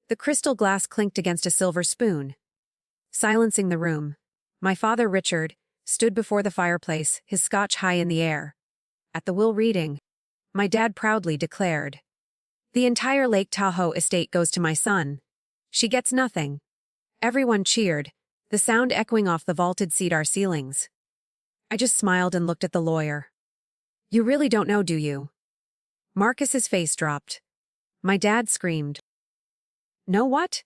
The crystal glass clinked against a silver spoon, silencing the room. My father, Richard, stood before the fireplace, his scotch high in the air. At the will reading, my dad proudly declared, "The entire Lake Tahoe estate goes to my son. She gets nothing." Everyone cheered, the sound echoing off the vaulted cedar ceilings. I just smiled and looked at the lawyer. "You really don't know, do you?" Marcus's face dropped. My dad screamed. "Know what?"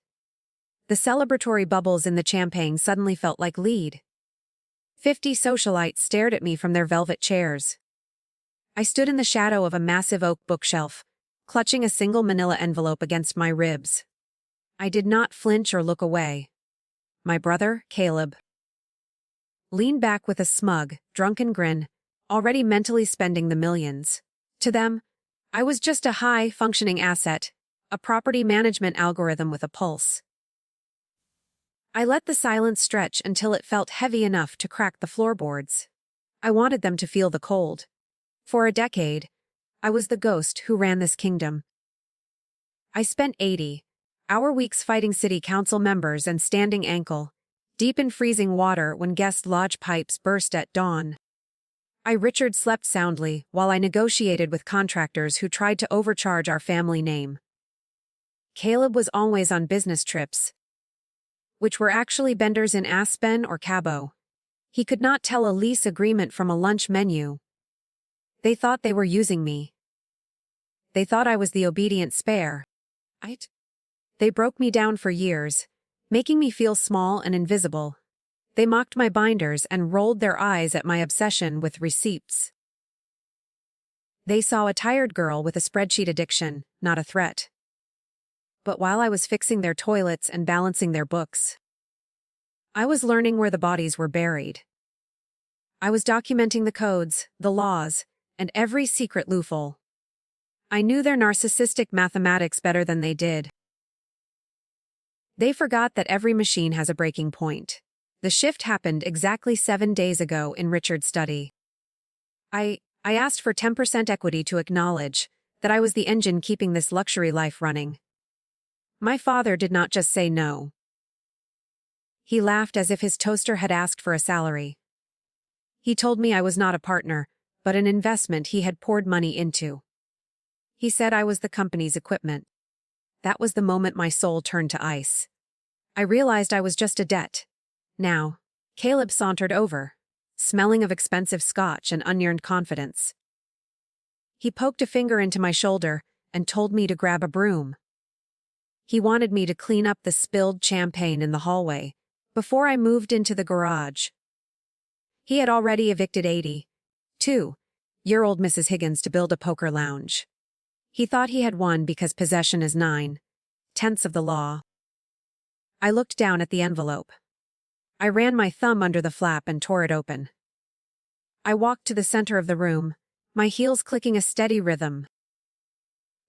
The celebratory bubbles in the champagne suddenly felt like lead. 50 socialites stared at me from their velvet chairs. I stood in the shadow of a massive oak bookshelf, clutching a single manila envelope against my ribs. I did not flinch or look away. My brother, Caleb, leaned back with a smug, drunken grin, already mentally spending the millions. To them, I was just a high-functioning asset, a property management algorithm with a pulse. I let the silence stretch until it felt heavy enough to crack the floorboards. I wanted them to feel the cold. For a decade, I was the ghost who ran this kingdom. I spent 80-hour weeks fighting city council members and standing ankle, deep in freezing water when guest lodge pipes burst at dawn. Richard slept soundly while I negotiated with contractors who tried to overcharge our family name. Caleb was always on business trips, which were actually benders in Aspen or Cabo. He could not tell a lease agreement from a lunch menu. They thought they were using me. They thought I was the obedient spare. They broke me down for years, making me feel small and invisible. They mocked my binders and rolled their eyes at my obsession with receipts. They saw a tired girl with a spreadsheet addiction, not a threat. But while I was fixing their toilets and balancing their books, I was learning where the bodies were buried. I was documenting the codes, the laws, and every secret loophole. I knew their narcissistic mathematics better than they did. They forgot that every machine has a breaking point. The shift happened exactly 7 days ago in Richard's study. I asked for 10% equity to acknowledge that I was the engine keeping this luxury life running. My father did not just say no. He laughed as if his toaster had asked for a salary. He told me I was not a partner, but an investment he had poured money into. He said I was the company's equipment. That was the moment my soul turned to ice. I realized I was just a debt. Now, Caleb sauntered over, smelling of expensive scotch and unearned confidence. He poked a finger into my shoulder and told me to grab a broom. He wanted me to clean up the spilled champagne in the hallway before I moved into the garage. He had already evicted 82-year-old Mrs. Higgins to build a poker lounge. He thought he had won because possession is 9/10 of the law. I looked down at the envelope. I ran my thumb under the flap and tore it open. I walked to the center of the room, my heels clicking a steady rhythm.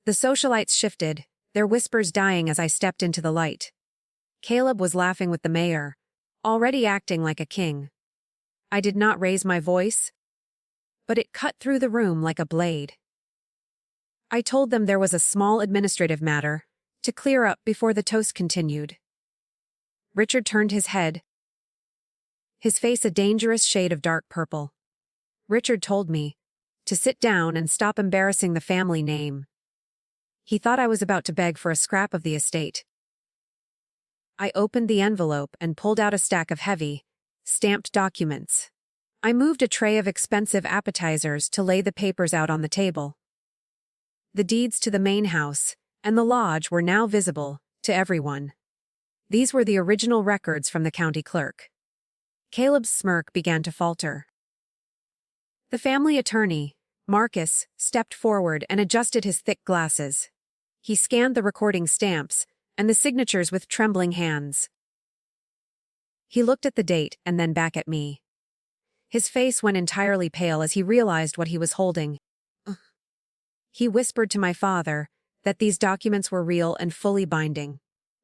The socialites shifted, their whispers dying as I stepped into the light. Caleb was laughing with the mayor, already acting like a king. I did not raise my voice, but it cut through the room like a blade. I told them there was a small administrative matter to clear up before the toast continued. Richard turned his head, his face a dangerous shade of dark purple. Richard told me to sit down and stop embarrassing the family name. He thought I was about to beg for a scrap of the estate. I opened the envelope and pulled out a stack of heavy, stamped documents. I moved a tray of expensive appetizers to lay the papers out on the table. The deeds to the main house and the lodge were now visible to everyone. These were the original records from the county clerk. Caleb's smirk began to falter. The family attorney, Marcus, stepped forward and adjusted his thick glasses. He scanned the recording stamps and the signatures with trembling hands. He looked at the date and then back at me. His face went entirely pale as he realized what he was holding. He whispered to my father that these documents were real and fully binding.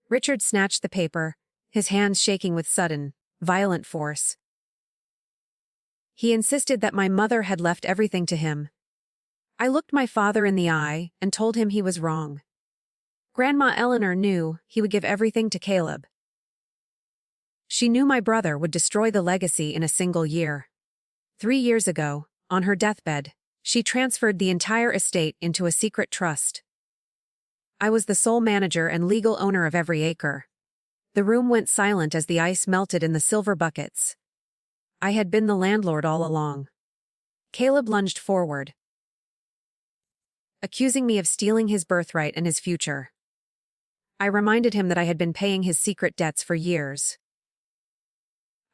Richard snatched the paper, his hands shaking with sudden, violent force. He insisted that my mother had left everything to him. I looked my father in the eye and told him he was wrong. Grandma Eleanor knew he would give everything to Caleb. She knew my brother would destroy the legacy in a single year. 3 years ago, on her deathbed, she transferred the entire estate into a secret trust. I was the sole manager and legal owner of every acre. The room went silent as the ice melted in the silver buckets. I had been the landlord all along. Caleb lunged forward, accusing me of stealing his birthright and his future. I reminded him that I had been paying his secret debts for years.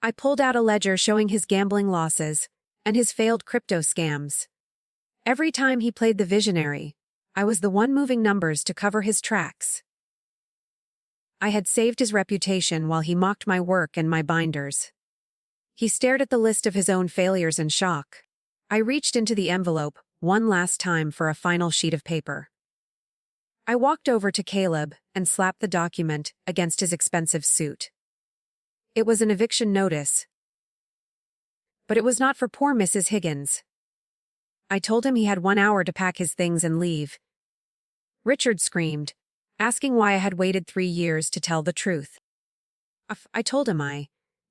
I pulled out a ledger showing his gambling losses and his failed crypto scams. Every time he played the visionary, I was the one moving numbers to cover his tracks. I had saved his reputation while he mocked my work and my binders. He stared at the list of his own failures in shock. I reached into the envelope one last time for a final sheet of paper. I walked over to Caleb and slapped the document against his expensive suit. It was an eviction notice. But it was not for poor Mrs. Higgins. I told him he had 1 hour to pack his things and leave. Richard screamed, asking why I had waited 3 years to tell the truth. I told him I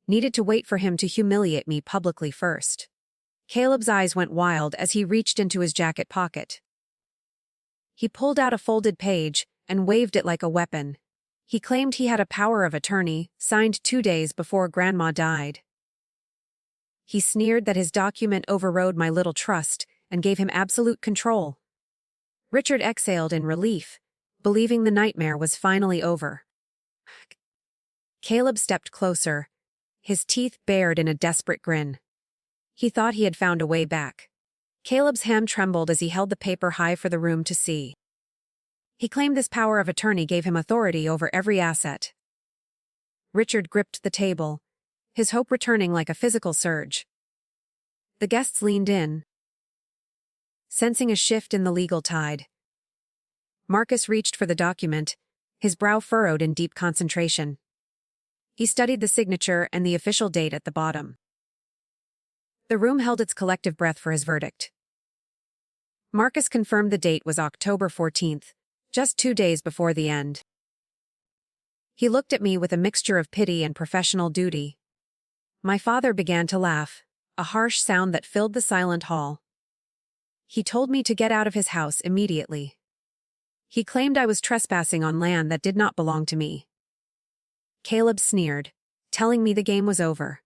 needed to wait for him to humiliate me publicly first. Caleb's eyes went wild as he reached into his jacket pocket. He pulled out a folded page and waved it like a weapon. He claimed he had a power of attorney, signed 2 days before Grandma died. He sneered that his document overrode my little trust and gave him absolute control. Richard exhaled in relief, believing the nightmare was finally over. Caleb stepped closer, his teeth bared in a desperate grin. He thought he had found a way back. Caleb's hand trembled as he held the paper high for the room to see. He claimed this power of attorney gave him authority over every asset. Richard gripped the table, his hope returning like a physical surge. The guests leaned in, sensing a shift in the legal tide. Marcus reached for the document, his brow furrowed in deep concentration. He studied the signature and the official date at the bottom. The room held its collective breath for his verdict. Marcus confirmed the date was October 14th, just 2 days before the end. He looked at me with a mixture of pity and professional duty. My father began to laugh, a harsh sound that filled the silent hall. He told me to get out of his house immediately. He claimed I was trespassing on land that did not belong to me. Caleb sneered, telling me the game was over.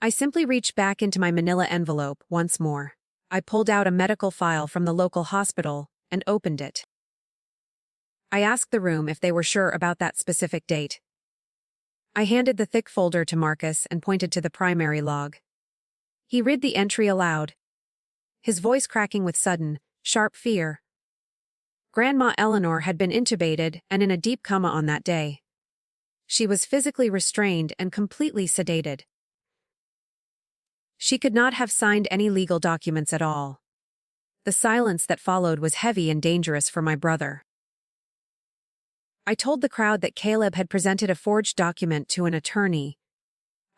I simply reached back into my manila envelope once more. I pulled out a medical file from the local hospital and opened it. I asked the room if they were sure about that specific date. I handed the thick folder to Marcus and pointed to the primary log. He read the entry aloud, his voice cracking with sudden, sharp fear. Grandma Eleanor had been intubated and in a deep coma on that day. She was physically restrained and completely sedated. She could not have signed any legal documents at all. The silence that followed was heavy and dangerous for my brother. I told the crowd that Caleb had presented a forged document to an attorney.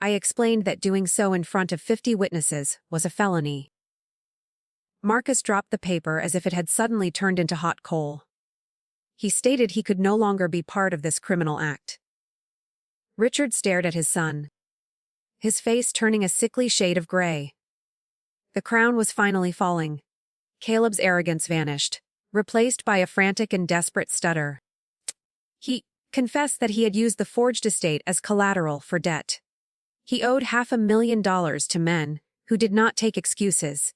I explained that doing so in front of 50 witnesses was a felony. Marcus dropped the paper as if it had suddenly turned into hot coal. He stated he could no longer be part of this criminal act. Richard stared at his son, his face turning a sickly shade of gray. The crown was finally falling. Caleb's arrogance vanished, replaced by a frantic and desperate stutter. He confessed that he had used the forged estate as collateral for debt. He owed $500,000 to men who did not take excuses.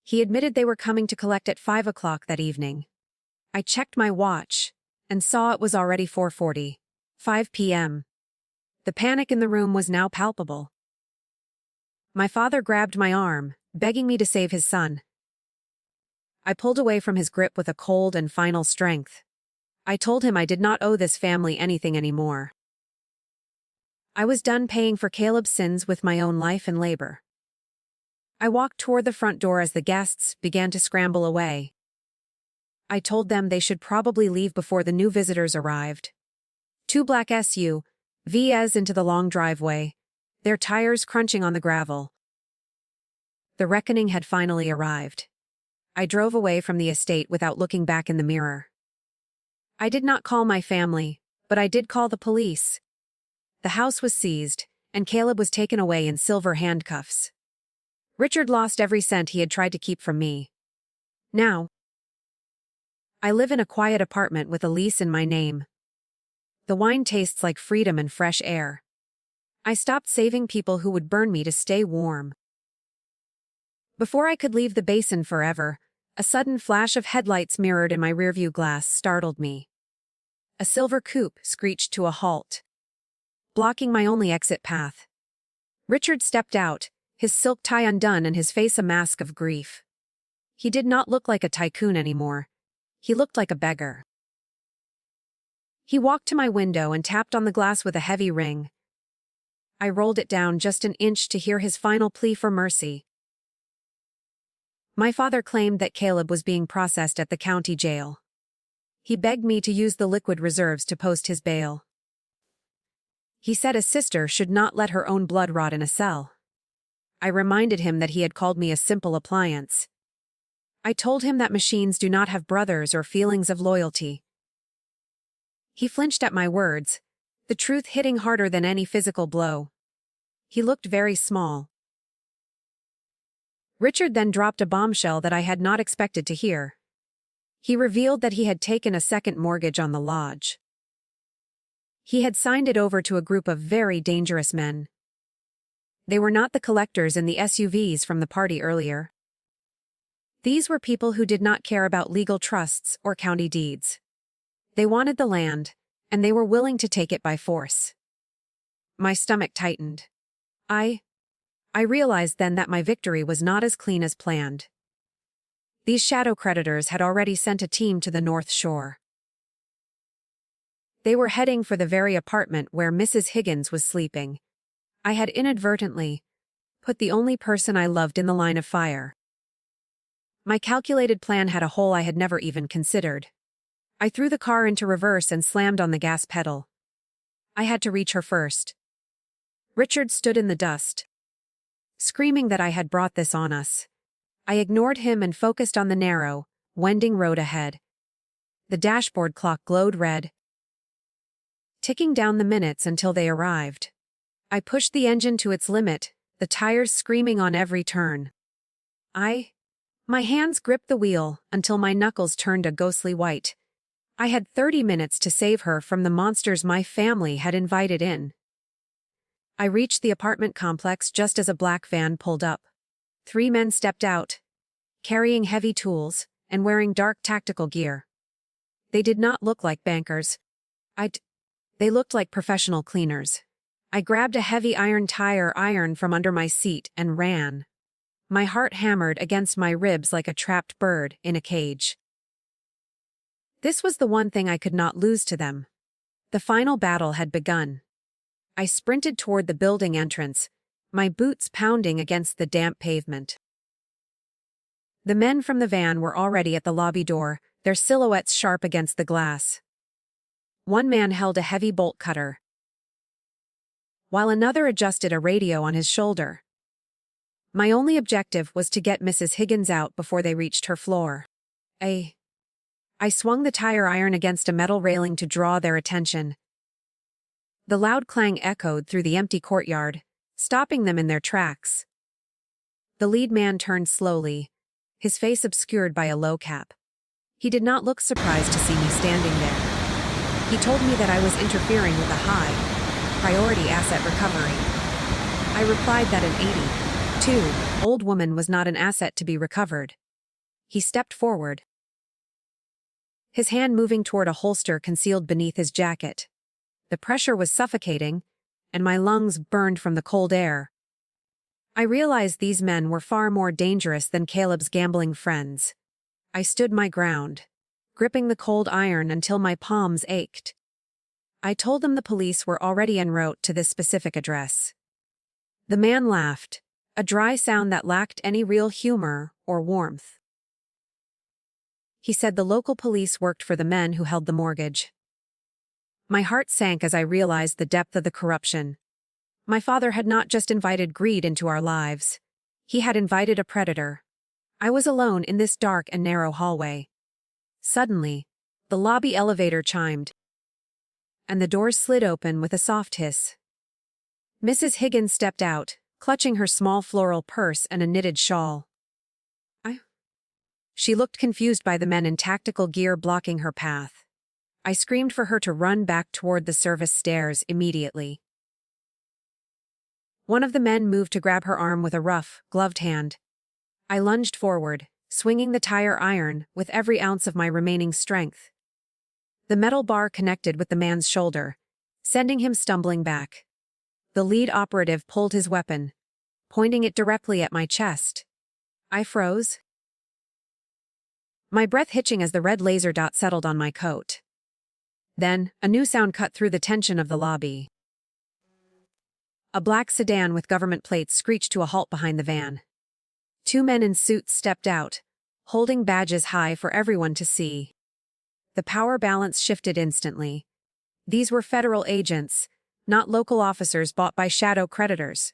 He admitted they were coming to collect at 5 o'clock that evening. I checked my watch and saw it was already 4:40, 5 p.m. The panic in the room was now palpable. My father grabbed my arm, begging me to save his son. I pulled away from his grip with a cold and final strength. I told him I did not owe this family anything anymore. I was done paying for Caleb's sins with my own life and labor. I walked toward the front door as the guests began to scramble away. I told them they should probably leave before the new visitors arrived. 2 black SUVs into the long driveway, their tires crunching on the gravel. The reckoning had finally arrived. I drove away from the estate without looking back in the mirror. I did not call my family, but I did call the police. The house was seized, and Caleb was taken away in silver handcuffs. Richard lost every cent he had tried to keep from me. Now, I live in a quiet apartment with a lease in my name. The wine tastes like freedom and fresh air. I stopped saving people who would burn me to stay warm. Before I could leave the basin forever, a sudden flash of headlights mirrored in my rearview glass startled me. A silver coupe screeched to a halt, blocking my only exit path. Richard stepped out, his silk tie undone and his face a mask of grief. He did not look like a tycoon anymore. He looked like a beggar. He walked to my window and tapped on the glass with a heavy ring. I rolled it down just an inch to hear his final plea for mercy. My father claimed that Caleb was being processed at the county jail. He begged me to use the liquid reserves to post his bail. He said a sister should not let her own blood rot in a cell. I reminded him that he had called me a simple appliance. I told him that machines do not have brothers or feelings of loyalty. He flinched at my words, the truth hitting harder than any physical blow. He looked very small. Richard then dropped a bombshell that I had not expected to hear. He revealed that he had taken a second mortgage on the lodge. He had signed it over to a group of very dangerous men. They were not the collectors in the SUVs from the party earlier. These were people who did not care about legal trusts or county deeds. They wanted the land, and they were willing to take it by force. My stomach tightened. I realized then that my victory was not as clean as planned. These shadow creditors had already sent a team to the North Shore. They were heading for the very apartment where Mrs. Higgins was sleeping. I had inadvertently put the only person I loved in the line of fire. My calculated plan had a hole I had never even considered. I threw the car into reverse and slammed on the gas pedal. I had to reach her first. Richard stood in the dust, screaming that I had brought this on us. I ignored him and focused on the narrow, winding road ahead. The dashboard clock glowed red, ticking down the minutes until they arrived. I pushed the engine to its limit, the tires screaming on every turn. My hands gripped the wheel until my knuckles turned a ghostly white. I had 30 minutes to save her from the monsters my family had invited in. I reached the apartment complex just as a black van pulled up. 3 men stepped out, carrying heavy tools and wearing dark tactical gear. They did not look like bankers. They looked like professional cleaners. I grabbed a heavy iron tire iron from under my seat and ran. My heart hammered against my ribs like a trapped bird in a cage. This was the one thing I could not lose to them. The final battle had begun. I sprinted toward the building entrance, my boots pounding against the damp pavement. The men from the van were already at the lobby door, their silhouettes sharp against the glass. One man held a heavy bolt cutter, while another adjusted a radio on his shoulder. My only objective was to get Mrs. Higgins out before they reached her floor. I swung the tire iron against a metal railing to draw their attention. The loud clang echoed through the empty courtyard, stopping them in their tracks. The lead man turned slowly, his face obscured by a low cap. He did not look surprised to see me standing there. He told me that I was interfering with a high-priority asset recovery. I replied that an 82-old woman was not an asset to be recovered. He stepped forward, his hand moving toward a holster concealed beneath his jacket. The pressure was suffocating, and my lungs burned from the cold air. I realized these men were far more dangerous than Caleb's gambling friends. I stood my ground, gripping the cold iron until my palms ached. I told them the police were already en route to this specific address. The man laughed, a dry sound that lacked any real humor or warmth. He said the local police worked for the men who held the mortgage. My heart sank as I realized the depth of the corruption. My father had not just invited greed into our lives. He had invited a predator. I was alone in this dark and narrow hallway. Suddenly, the lobby elevator chimed, and the doors slid open with a soft hiss. Mrs. Higgins stepped out, clutching her small floral purse and a knitted shawl. She looked confused by the men in tactical gear blocking her path. I screamed for her to run back toward the service stairs immediately. One of the men moved to grab her arm with a rough, gloved hand. I lunged forward, swinging the tire iron with every ounce of my remaining strength. The metal bar connected with the man's shoulder, sending him stumbling back. The lead operative pulled his weapon, pointing it directly at my chest. I froze, my breath hitching as the red laser dot settled on my coat. Then, a new sound cut through the tension of the lobby. A black sedan with government plates screeched to a halt behind the van. Two men in suits stepped out, holding badges high for everyone to see. The power balance shifted instantly. These were federal agents, not local officers bought by shadow creditors.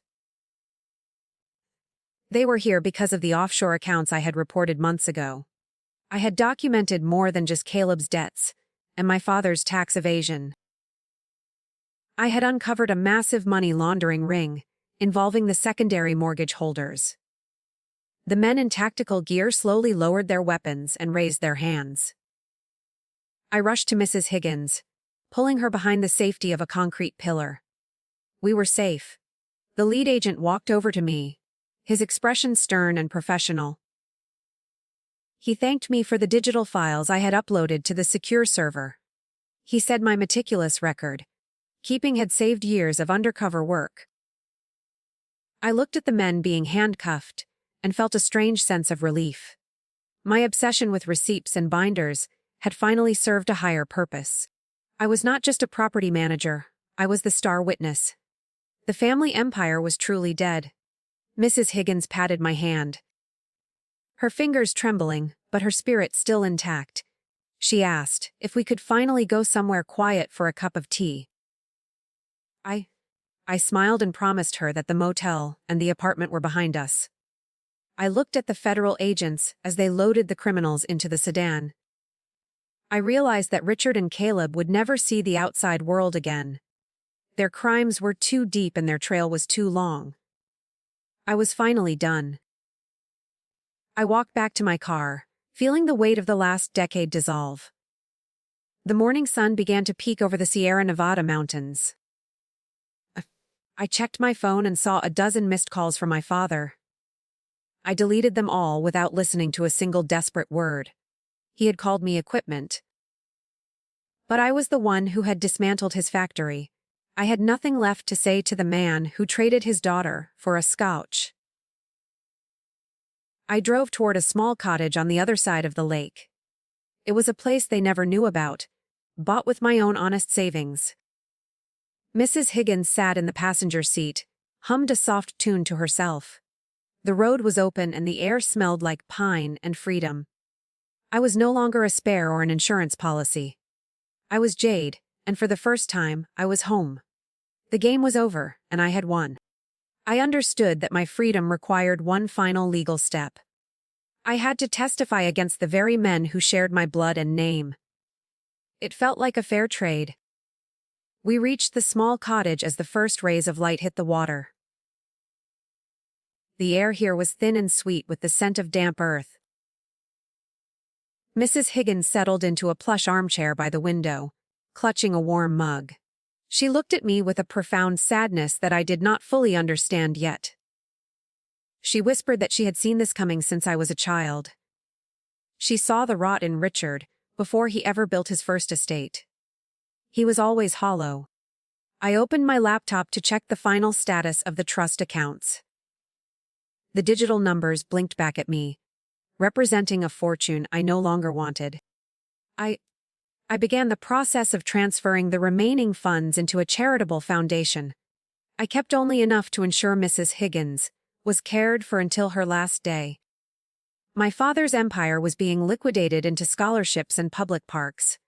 They were here because of the offshore accounts I had reported months ago. I had documented more than just Caleb's debts and my father's tax evasion. I had uncovered a massive money laundering ring involving the secondary mortgage holders. The men in tactical gear slowly lowered their weapons and raised their hands. I rushed to Mrs. Higgins, pulling her behind the safety of a concrete pillar. We were safe. The lead agent walked over to me, his expression stern and professional. He thanked me for the digital files I had uploaded to the secure server. He said my meticulous record keeping had saved years of undercover work. I looked at the men being handcuffed and felt a strange sense of relief. My obsession with receipts and binders had finally served a higher purpose. I was not just a property manager, I was the star witness. The family empire was truly dead. Mrs. Higgins patted my hand, her fingers trembling, but her spirit still intact. She asked if we could finally go somewhere quiet for a cup of tea. I smiled and promised her that the motel and the apartment were behind us. I looked at the federal agents as they loaded the criminals into the sedan. I realized that Richard and Caleb would never see the outside world again. Their crimes were too deep and their trail was too long. I was finally done. I walked back to my car, feeling the weight of the last decade dissolve. The morning sun began to peek over the Sierra Nevada mountains. I checked my phone and saw a dozen missed calls from my father. I deleted them all without listening to a single desperate word. He had called me equipment. But I was the one who had dismantled his factory. I had nothing left to say to the man who traded his daughter for a scotch. I drove toward a small cottage on the other side of the lake. It was a place they never knew about, bought with my own honest savings. Mrs. Higgins sat in the passenger seat, hummed a soft tune to herself. The road was open and the air smelled like pine and freedom. I was no longer a spare or an insurance policy. I was Jade, and for the first time, I was home. The game was over, and I had won. I understood that my freedom required one final legal step. I had to testify against the very men who shared my blood and name. It felt like a fair trade. We reached the small cottage as the first rays of light hit the water. The air here was thin and sweet with the scent of damp earth. Mrs. Higgins settled into a plush armchair by the window, clutching a warm mug. She looked at me with a profound sadness that I did not fully understand yet. She whispered that she had seen this coming since I was a child. She saw the rot in Richard before he ever built his first estate. He was always hollow. I opened my laptop to check the final status of the trust accounts. The digital numbers blinked back at me, representing a fortune I no longer wanted. I began the process of transferring the remaining funds into a charitable foundation. I kept only enough to ensure Mrs. Higgins was cared for until her last day. My father's empire was being liquidated into scholarships and public parks.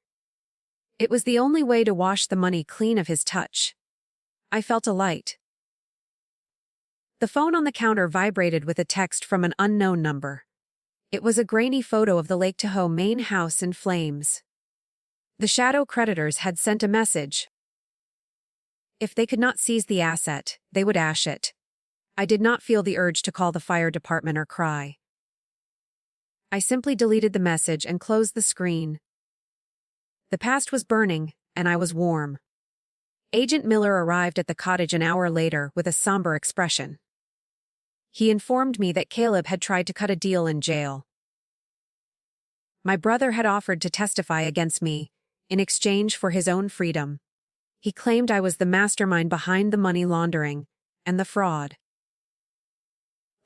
It was the only way to wash the money clean of his touch. I felt a light. The phone on the counter vibrated with a text from an unknown number. It was a grainy photo of the Lake Tahoe main house in flames. The shadow creditors had sent a message. If they could not seize the asset, they would ash it. I did not feel the urge to call the fire department or cry. I simply deleted the message and closed the screen. The past was burning, and I was warm. Agent Miller arrived at the cottage an hour later with a somber expression. He informed me that Caleb had tried to cut a deal in jail. My brother had offered to testify against me, in exchange for his own freedom. He claimed I was the mastermind behind the money laundering and the fraud.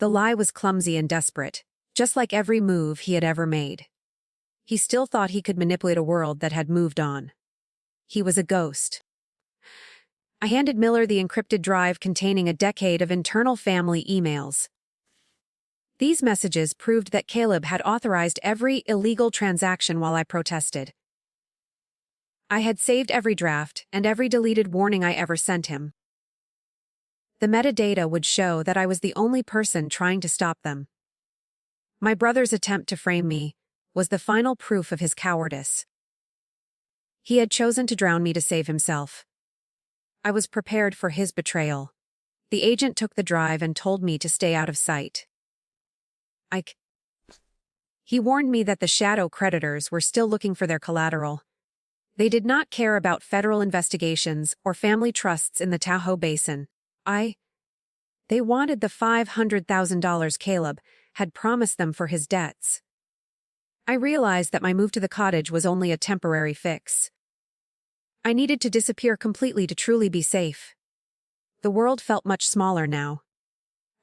The lie was clumsy and desperate, just like every move he had ever made. He still thought he could manipulate a world that had moved on. He was a ghost. I handed Miller the encrypted drive containing a decade of internal family emails. These messages proved that Caleb had authorized every illegal transaction while I protested. I had saved every draft and every deleted warning I ever sent him. The metadata would show that I was the only person trying to stop them. My brother's attempt to frame me was the final proof of his cowardice. He had chosen to drown me to save himself. I was prepared for his betrayal. The agent took the drive and told me to stay out of sight. He warned me that the shadow creditors were still looking for their collateral. They did not care about federal investigations or family trusts in the Tahoe Basin. They wanted the $500,000 Caleb had promised them for his debts. I realized that my move to the cottage was only a temporary fix. I needed to disappear completely to truly be safe. The world felt much smaller now.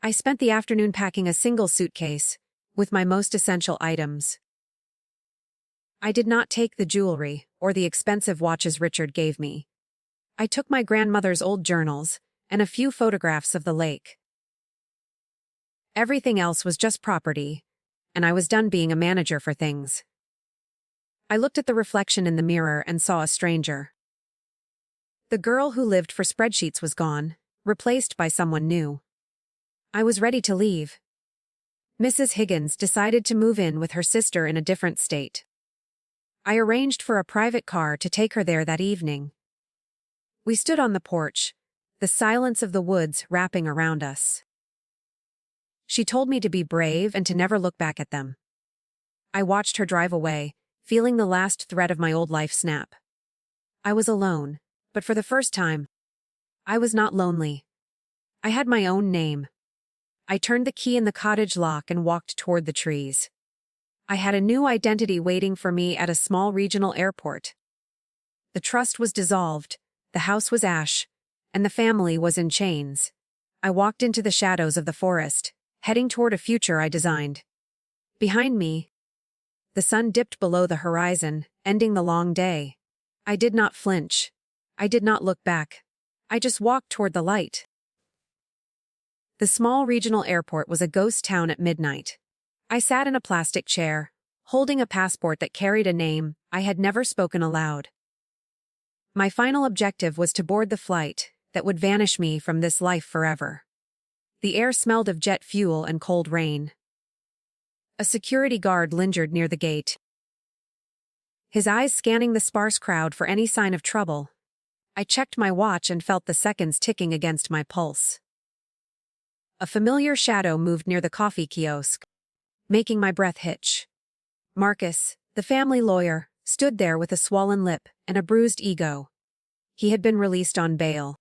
I spent the afternoon packing a single suitcase, with my most essential items. I did not take the jewelry or the expensive watches Richard gave me. I took my grandmother's old journals and a few photographs of the lake. Everything else was just property, and I was done being a manager for things. I looked at the reflection in the mirror and saw a stranger. The girl who lived for spreadsheets was gone, replaced by someone new. I was ready to leave. Mrs. Higgins decided to move in with her sister in a different state. I arranged for a private car to take her there that evening. We stood on the porch, the silence of the woods wrapping around us. She told me to be brave and to never look back at them. I watched her drive away, feeling the last thread of my old life snap. I was alone, but for the first time, I was not lonely. I had my own name. I turned the key in the cottage lock and walked toward the trees. I had a new identity waiting for me at a small regional airport. The trust was dissolved, the house was ash, and the family was in chains. I walked into the shadows of the forest, heading toward a future I designed. Behind me, the sun dipped below the horizon, ending the long day. I did not flinch. I did not look back. I just walked toward the light. The small regional airport was a ghost town at midnight. I sat in a plastic chair, holding a passport that carried a name I had never spoken aloud. My final objective was to board the flight that would vanish me from this life forever. The air smelled of jet fuel and cold rain. A security guard lingered near the gate, his eyes scanning the sparse crowd for any sign of trouble. I checked my watch and felt the seconds ticking against my pulse. A familiar shadow moved near the coffee kiosk, making my breath hitch. Marcus, the family lawyer, stood there with a swollen lip and a bruised ego. He had been released on bail.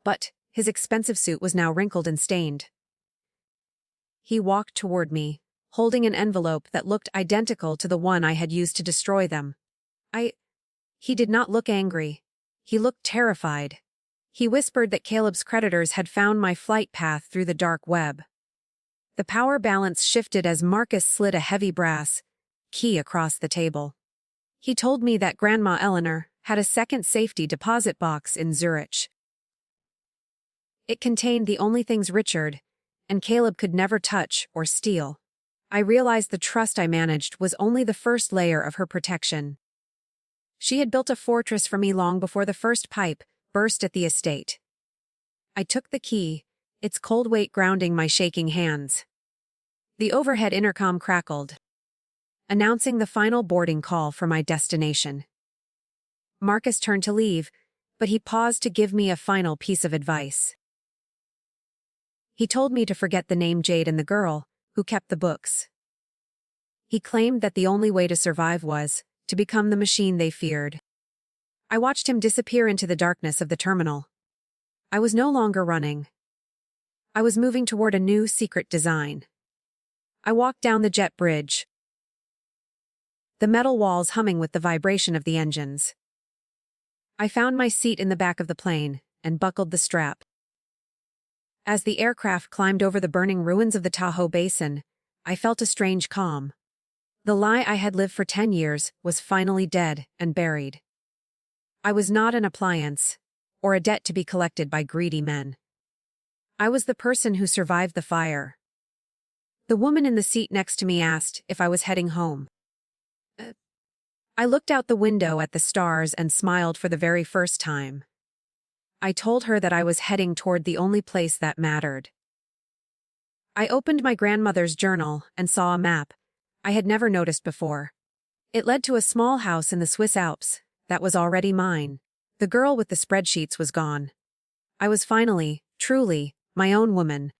But his expensive suit was now wrinkled and stained. He walked toward me, holding an envelope that looked identical to the one I had used to destroy them. He did not look angry. He looked terrified. He whispered that Caleb's creditors had found my flight path through the dark web. The power balance shifted as Marcus slid a heavy brass key across the table. He told me that Grandma Eleanor had a second safety deposit box in Zurich. It contained the only things Richard and Caleb could never touch or steal. I realized the trust I managed was only the first layer of her protection. She had built a fortress for me long before the first pipe burst at the estate. I took the key, its cold weight grounding my shaking hands. The overhead intercom crackled, announcing the final boarding call for my destination. Marcus turned to leave, but he paused to give me a final piece of advice. He told me to forget the name Jade and the girl who kept the books. He claimed that the only way to survive was to become the machine they feared. I watched him disappear into the darkness of the terminal. I was no longer running. I was moving toward a new secret design. I walked down the jet bridge, the metal walls humming with the vibration of the engines. I found my seat in the back of the plane and buckled the strap. As the aircraft climbed over the burning ruins of the Tahoe Basin, I felt a strange calm. The lie I had lived for 10 years was finally dead and buried. I was not an appliance, or a debt to be collected by greedy men. I was the person who survived the fire. The woman in the seat next to me asked if I was heading home. I looked out the window at the stars and smiled for the very first time. I told her that I was heading toward the only place that mattered. I opened my grandmother's journal and saw a map I had never noticed before. It led to a small house in the Swiss Alps that was already mine. The girl with the spreadsheets was gone. I was finally, truly, my own woman,